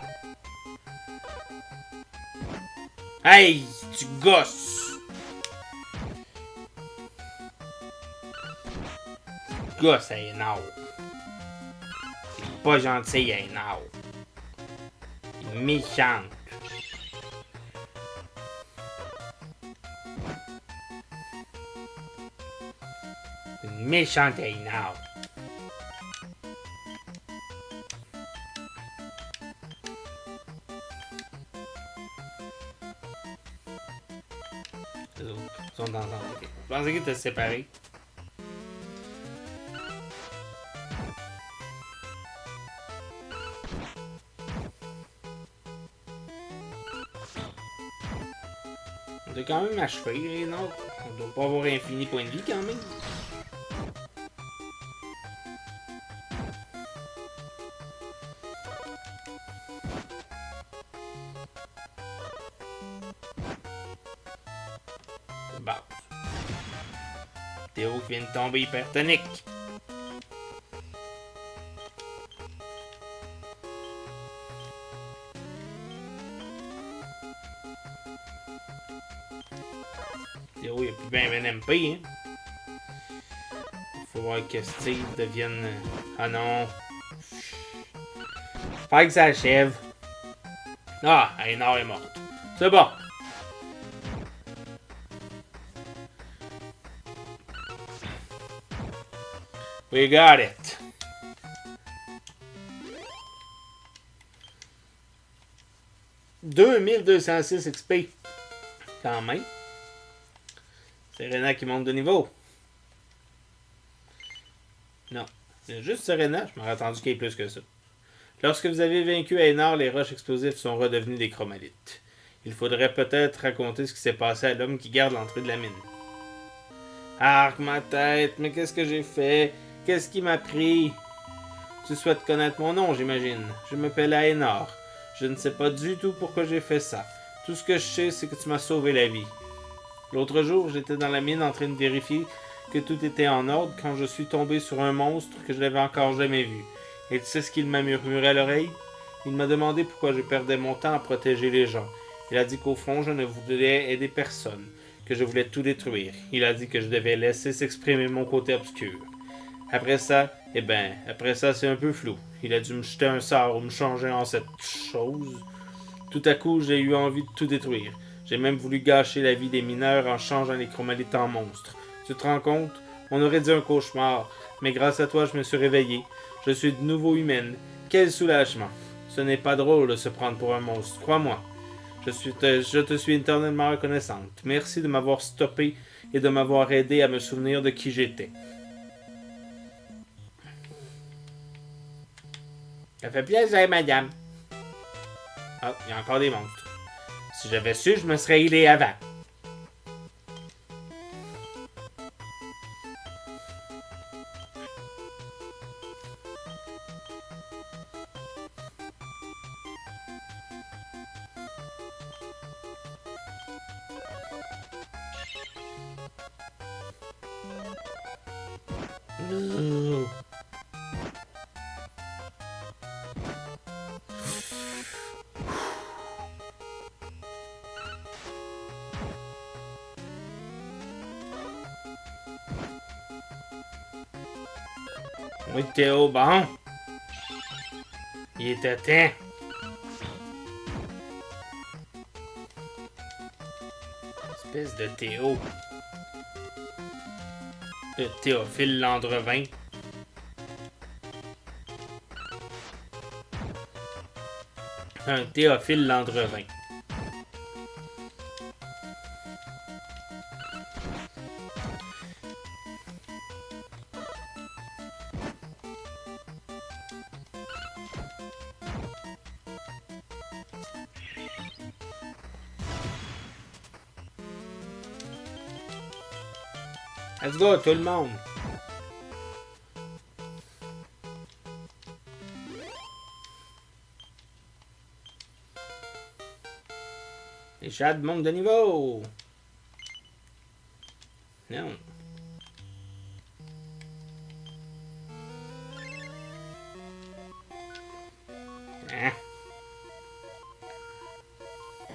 Hey, tu gosses! gosse à Énard. C'est pas gentil à Énard. Elle est méchante. Une méchante à Énard. Les autres sont ensemble. Okay. Je pensais qu'ils étaient séparés. On doit quand même achever, non? On doit pas avoir infini point de vie quand même. Bon. Théo qui vient de tomber hypertonique. Théo, il a plus bien MP, hein. Faut voir que Steve devienne... Ah non. Fait que ça achève. Ah, Énard est morte. C'est bon. We got it. « 2206 XP. » Quand même. Serena qui monte de niveau. Non. C'est juste Serena. Je m'aurais attendu qu'il y ait plus que ça. Lorsque vous avez vaincu Énard, les roches explosives sont redevenues des chromalites. Il faudrait peut-être raconter ce qui s'est passé à l'homme qui garde l'entrée de la mine. Arc ma tête, mais qu'est-ce que j'ai fait? Qu'est-ce qui m'a pris? Tu souhaites connaître mon nom, j'imagine. Je m'appelle Énard. Je ne sais pas du tout pourquoi j'ai fait ça. Tout ce que je sais, c'est que tu m'as sauvé la vie. L'autre jour, j'étais dans la mine en train de vérifier que tout était en ordre quand je suis tombé sur un monstre que je n'avais encore jamais vu. Et tu sais ce qu'il m'a murmuré à l'oreille? Il m'a demandé pourquoi je perdais mon temps à protéger les gens. Il a dit qu'au fond, je ne voulais aider personne, que je voulais tout détruire. Il a dit que je devais laisser s'exprimer mon côté obscur. Après ça, c'est un peu flou. Il a dû me jeter un sort ou me changer en cette chose. Tout à coup, j'ai eu envie de tout détruire. J'ai même voulu gâcher la vie des mineurs en changeant les chromalites en monstres. Tu te rends compte? On aurait dit un cauchemar. Mais grâce à toi, je me suis réveillé. Je suis de nouveau humaine. Quel soulagement! Ce n'est pas drôle de se prendre pour un monstre, crois-moi. Je te suis éternellement reconnaissante. Merci de m'avoir stoppé et de m'avoir aidé à me souvenir de qui j'étais. Ça fait plaisir, madame. Ah, il y a encore des monstres. Si j'avais su, je me serais healé avant. Oui, Théo, bon. Il était temps. Espèce de Théo. Le Théophile Landrevin. Un Théophile Landrevin. Let's go, tout le monde! Les chats montent de niveau! Non. Hein?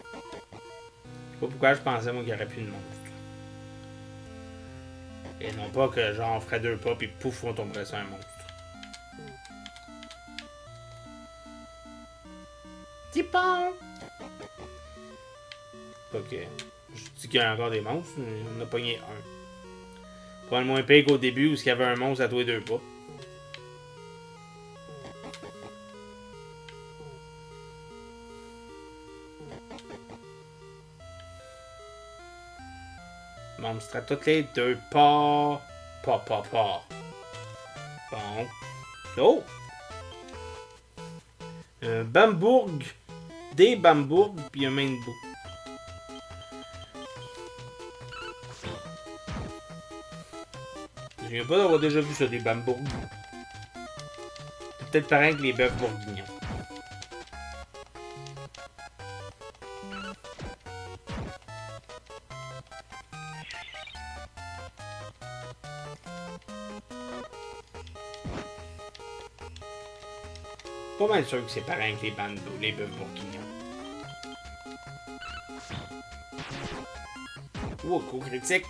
Je sais pas pourquoi je pensais moi qu'il n'y aurait plus de monstre. Et non pas que genre on ferait 2 pas puis pouf, on tomberait sur un monstre. Petit pont! Pas que. Je dis qu'il y a encore des monstres, mais on a pogné un. Pas le moins pire qu'au début où il y avait un monstre à tous les 2 pas. Monstre à toutes les 2 pas. Pas. Bon. Oh! Un Bambourg. Des Bambourg, puis un Mainbow. Je ne viens pas d'avoir déjà vu ça, des Bambourg. C'est peut-être pareil que les bœufs bourguignons. Pas mal sûr que c'est pareil avec les bœufs bourguignons. Oh, coup critique!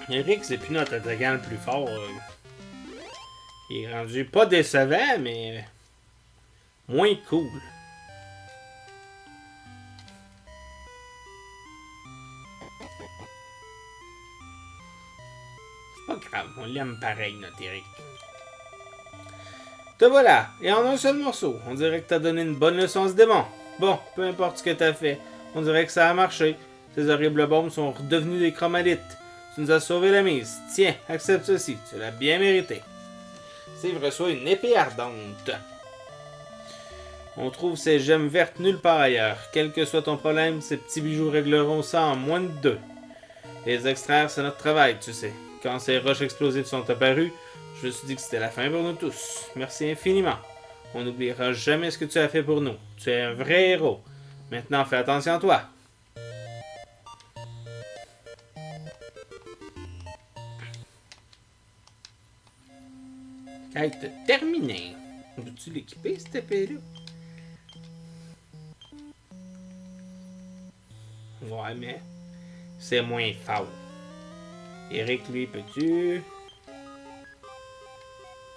Eric, c'est plus notre attaquant le plus fort. Il est rendu pas décevant, mais moins cool. C'est pas grave, on l'aime pareil, notre Eric. Te voilà, et en un seul morceau, on dirait que t'as donné une bonne leçon à ce démon. Bon, peu importe ce que t'as fait, on dirait que ça a marché. Ces horribles bombes sont redevenues des chromalites. Tu nous as sauvé la mise. Tiens, accepte ceci, tu l'as bien mérité. Steve reçoit une épée ardente. On trouve ces gemmes vertes nulle part ailleurs. Quel que soit ton problème, ces petits bijoux régleront ça en moins de 2. Les extraire, c'est notre travail, tu sais. Quand ces roches explosives sont apparues, je me suis dit que c'était la fin pour nous tous. Merci infiniment. On n'oubliera jamais ce que tu as fait pour nous. Tu es un vrai héros. Maintenant, fais attention à toi. Quête terminée. Peux-tu l'équiper, cette épée-là? Ouais, mais c'est moins fort. Eric, lui, peux-tu...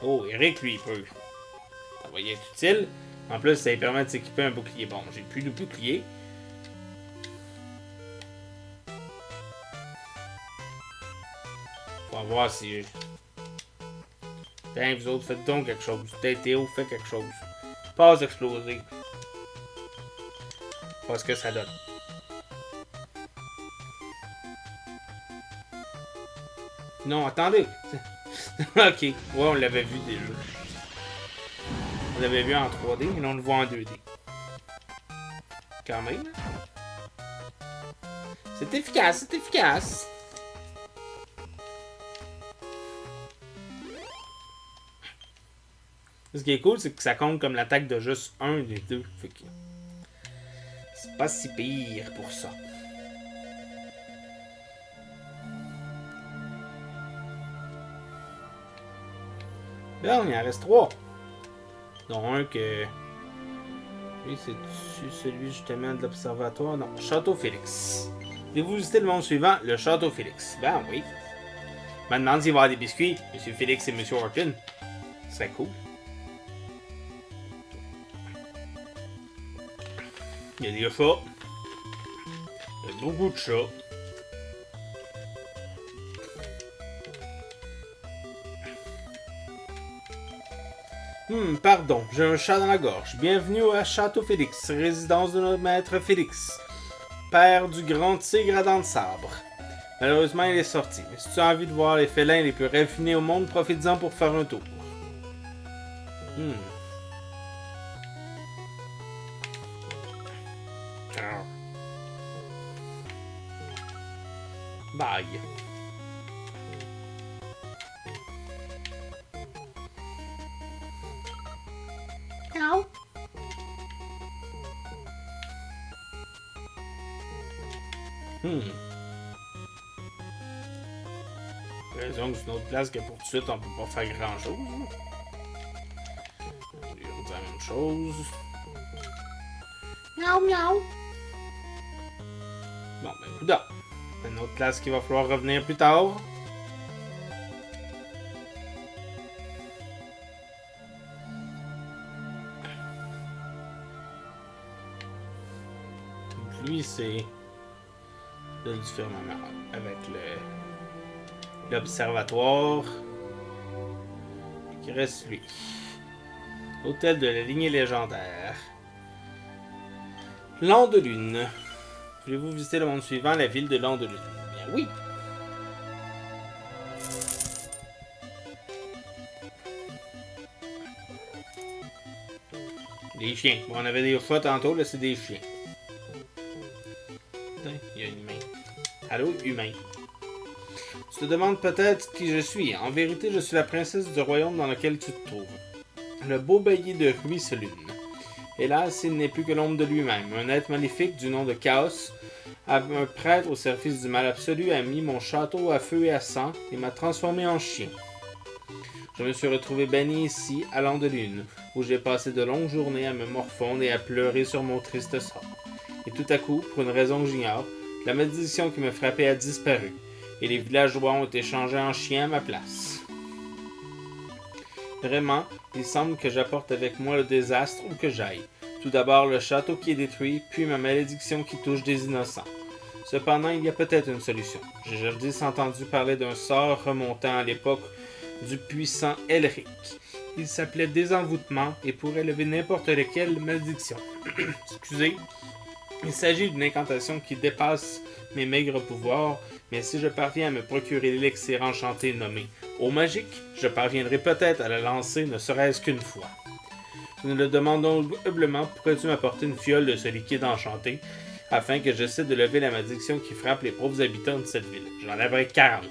Oh, Eric, lui, il peut. Ça va y être utile. En plus, ça lui permet de s'équiper un bouclier. Bon, j'ai plus de bouclier. On va voir si... Tiens, vous autres, faites donc quelque chose. Théo, fait quelque chose. Passe explosive. Pas ce que ça donne. Non, attendez. Ok. Ouais, on l'avait vu déjà. On l'avait vu en 3D, mais là, on le voit en 2D. Quand même. C'est efficace, c'est efficace. Ce qui est cool, c'est que ça compte comme l'attaque de juste un des deux. Fait que c'est pas si pire pour ça. Là, il en reste 3. Dont un que... Lui, c'est celui justement de l'observatoire. Non, Château Félix. Voulez-vous visiter le monde suivant? Le Château Félix. Ben oui. Je me demande s'il va y avoir des biscuits. Monsieur Félix et Monsieur Orkin. Ce serait cool. Il y a des chats. Il y a beaucoup de chats. Pardon, j'ai un chat dans la gorge. Bienvenue à Château Félix, résidence de notre maître Félix, père du grand tigre à dents de sabre. Malheureusement, il est sorti. Mais si tu as envie de voir les félins les plus raffinés au monde, profites-en pour faire un tour. Bye. Ciao. Raison que c'est une autre place que pour tout de suite on peut pas faire grand chose. On va dire la même chose. Miaou, miaou. Bon, ben, coudonc. Une autre classe qu'il va falloir revenir plus tard. Donc, lui, c'est le du firmament avec l'observatoire. Qui reste lui. Hôtel de la lignée légendaire. L'an de lune. Voulez-vous visiter le monde suivant, la ville de l'an de lune? Bien oui. Des chiens. Bon, on avait des chats tantôt, là c'est des chiens. Il y a un humain. Allô, humain. Tu te demandes peut-être qui je suis. En vérité, je suis la princesse du royaume dans lequel tu te trouves. Le beau bailli de Ruisselune. Hélas, il n'est plus que l'ombre de lui-même. Un être maléfique du nom de Chaos, un prêtre au service du mal absolu, a mis mon château à feu et à sang et m'a transformé en chien. Je me suis retrouvé banni ici, à l'an de lune, où j'ai passé de longues journées à me morfondre et à pleurer sur mon triste sort. Et tout à coup, pour une raison que j'ignore, la malédiction qui me frappait a disparu, et les villageois ont été changés en chiens à ma place. Vraiment, il semble que j'apporte avec moi le désastre où que j'aille. Tout d'abord le château qui est détruit, puis ma malédiction qui touche des innocents. Cependant, il y a peut-être une solution. J'ai jadis entendu parler d'un sort remontant à l'époque du puissant Elric. Il s'appelait Désenvoûtement et pourrait lever n'importe laquelle malédiction. Excusez. Il s'agit d'une incantation qui dépasse mes maigres pouvoirs, mais si je parviens à me procurer l'élixir enchanté nommé Eau magique, je parviendrai peut-être à la lancer ne serait-ce qu'une fois. Nous le demandons humblement, pourrais-tu m'apporter une fiole de ce liquide enchanté, afin que j'essaie de lever la malédiction qui frappe les pauvres habitants de cette ville. J'en avais 40.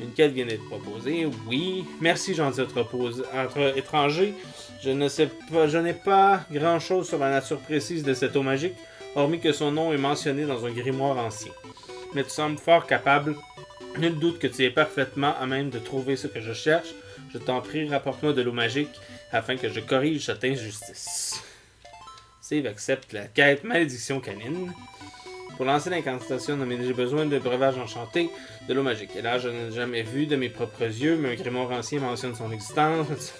Une quête vient d'être proposée, oui. Merci, gentil entre étrangers. Je n'ai pas grand-chose sur la nature précise de cette eau magique, hormis que son nom est mentionné dans un grimoire ancien. Mais tu sembles fort capable. Nul doute que tu es parfaitement à même de trouver ce que je cherche. Je t'en prie, rapporte-moi de l'eau magique, afin que je corrige cette injustice. Save accepte la quête Malédiction canine. Pour lancer l'incantation nommée j'ai besoin de breuvage enchanté de l'eau magique. Et là, je n'ai jamais vu de mes propres yeux, mais un grimoire ancien mentionne son existence.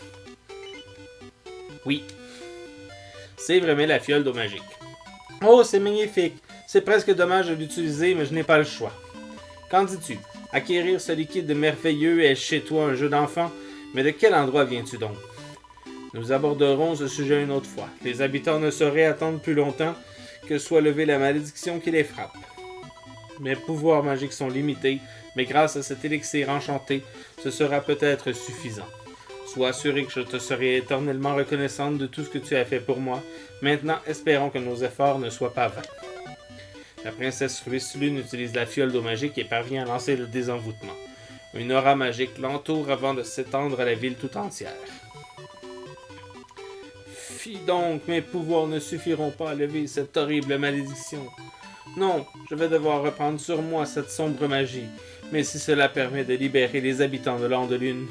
Oui. C'est vraiment la fiole d'eau magique. Oh, c'est magnifique. C'est presque dommage de l'utiliser, mais je n'ai pas le choix. Qu'en dis-tu? Acquérir ce liquide merveilleux est chez toi un jeu d'enfant, mais de quel endroit viens-tu donc? Nous aborderons ce sujet une autre fois. Les habitants ne sauraient attendre plus longtemps que soit levée la malédiction qui les frappe. Mes pouvoirs magiques sont limités, mais grâce à cet élixir enchanté, ce sera peut-être suffisant. Sois assuré que je te serai éternellement reconnaissante de tout ce que tu as fait pour moi. Maintenant, espérons que nos efforts ne soient pas vains. La princesse Ruisselune utilise la fiole d'eau magique et parvient à lancer le désenvoûtement. Une aura magique l'entoure avant de s'étendre à la ville tout entière. Fi donc, mes pouvoirs ne suffiront pas à lever cette horrible malédiction. Non, je vais devoir reprendre sur moi cette sombre magie, mais si cela permet de libérer les habitants de l'an de lune.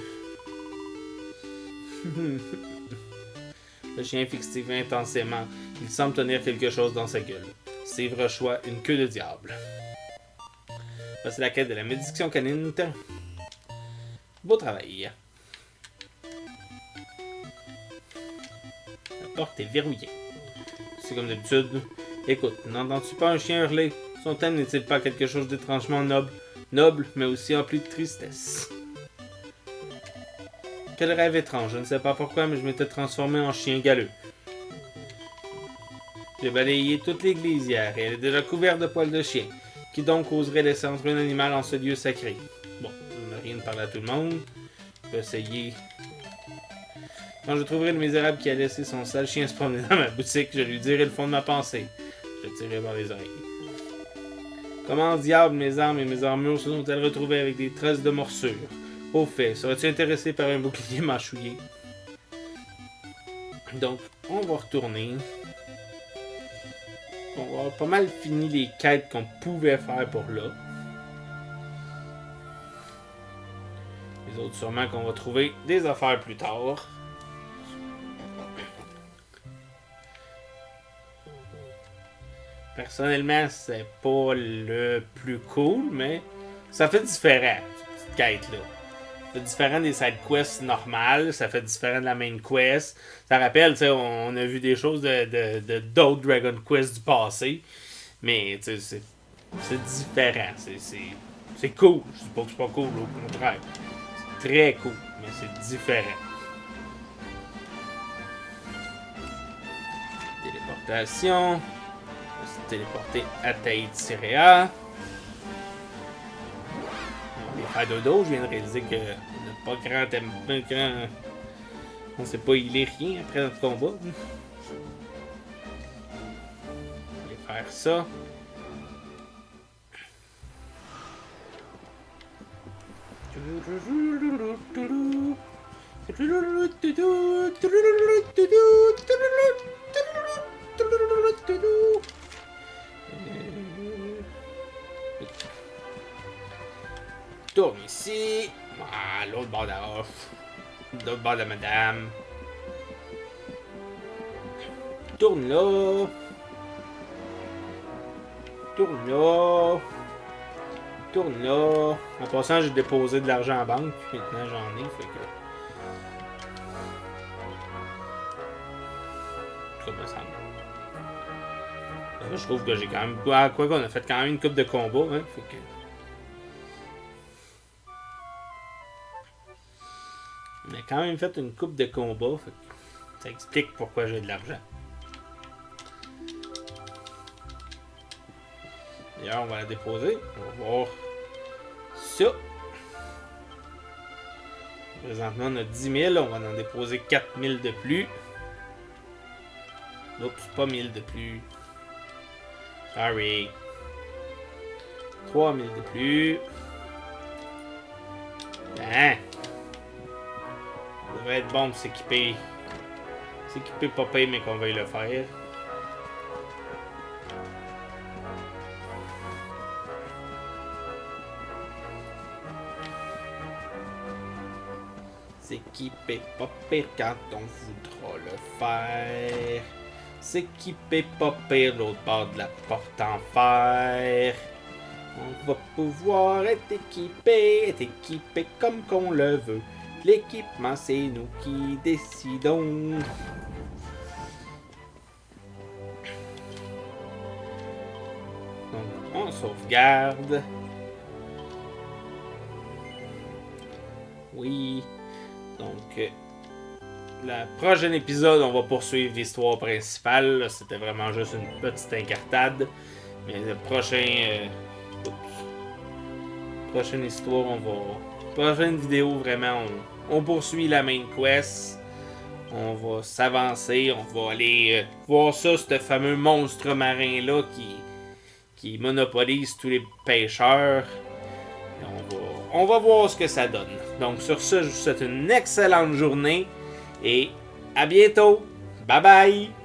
Le chien fixe Steve intensément. Il semble tenir quelque chose dans sa gueule. Steve reçoit une queue de diable. Voici la quête de la malédiction canine. Beau travail. La porte est verrouillée. C'est comme d'habitude. Écoute, n'entends-tu pas un chien hurler? Son thème n'est-il pas quelque chose d'étrangement noble? Noble, mais aussi empli de tristesse. Quel rêve étrange, je ne sais pas pourquoi, mais je m'étais transformé en chien galeux. J'ai balayé toute l'église hier, et elle est déjà couverte de poils de chien. Qui donc oserait laisser entrer un animal en ce lieu sacré? Bon, je n'ai rien de parler à tout le monde. Je vais essayer. Quand je trouverai le misérable qui a laissé son sale chien se promener dans ma boutique, je lui dirai le fond de ma pensée. Je le tirerai par les oreilles. Comment diable mes armes et mes armures se sont-elles retrouvées avec des traces de morsures? Au fait, serais-tu intéressé par un bouclier mâchouillé? Donc, on va retourner. On va avoir pas mal fini les quêtes qu'on pouvait faire pour là. Les autres, sûrement qu'on va trouver des affaires plus tard. Personnellement, c'est pas le plus cool, mais ça fait différent, cette quête-là. Ça fait différent des side quests normales, ça fait différent de la main quest. Ça rappelle, tu sais, on a vu des choses de d'autres Dragon Quest du passé, mais tu sais, c'est différent. C'est cool. Je dis pas que c'est pas cool, au contraire. C'est très cool, mais c'est différent. Téléportation. On va se téléporter à Tahiti-Rea. On va faire dodo. Je viens de réaliser qu'on n'a pas grand. On sait pas healer rien après notre combat. On va faire ça. Tourne ici. Ah, l'autre bord de la roche. L'autre bord de madame. Tourne là. Tourne là. Tourne là. En passant, j'ai déposé de l'argent en banque. Maintenant, j'en ai. Fait que. Ça me semble. Là, je trouve que j'ai quand même. Quoi qu'on a fait quand même une coupe de combat. Hein. Fait que. On a quand même fait une coupe de combat. Fait que ça explique pourquoi j'ai de l'argent. D'ailleurs, on va la déposer. On va voir ça. Présentement, on a 10 000. On va en déposer 4 000 de plus. Oups, pas 1000 de plus. Sorry. 3 000 de plus. Hein? Ça devrait être bon pour s'équiper. S'équiper pas payé, mais qu'on veuille le faire. S'équiper pas pire quand on voudra le faire. S'équiper pas pire l'autre bord de la porte en fer. On va pouvoir être équipé comme qu'on le veut. L'équipement, c'est nous qui décidons. Donc, on sauvegarde. Oui. Donc, le prochain épisode, on va poursuivre l'histoire principale. C'était vraiment juste une petite incartade. Mais le prochain... prochaine histoire, prochaine vidéo, vraiment, on poursuit la main quest. On va s'avancer. On va aller voir ça, ce fameux monstre marin-là qui monopolise tous les pêcheurs. On va voir ce que ça donne. Donc sur ce, je vous souhaite une excellente journée et à bientôt. Bye bye!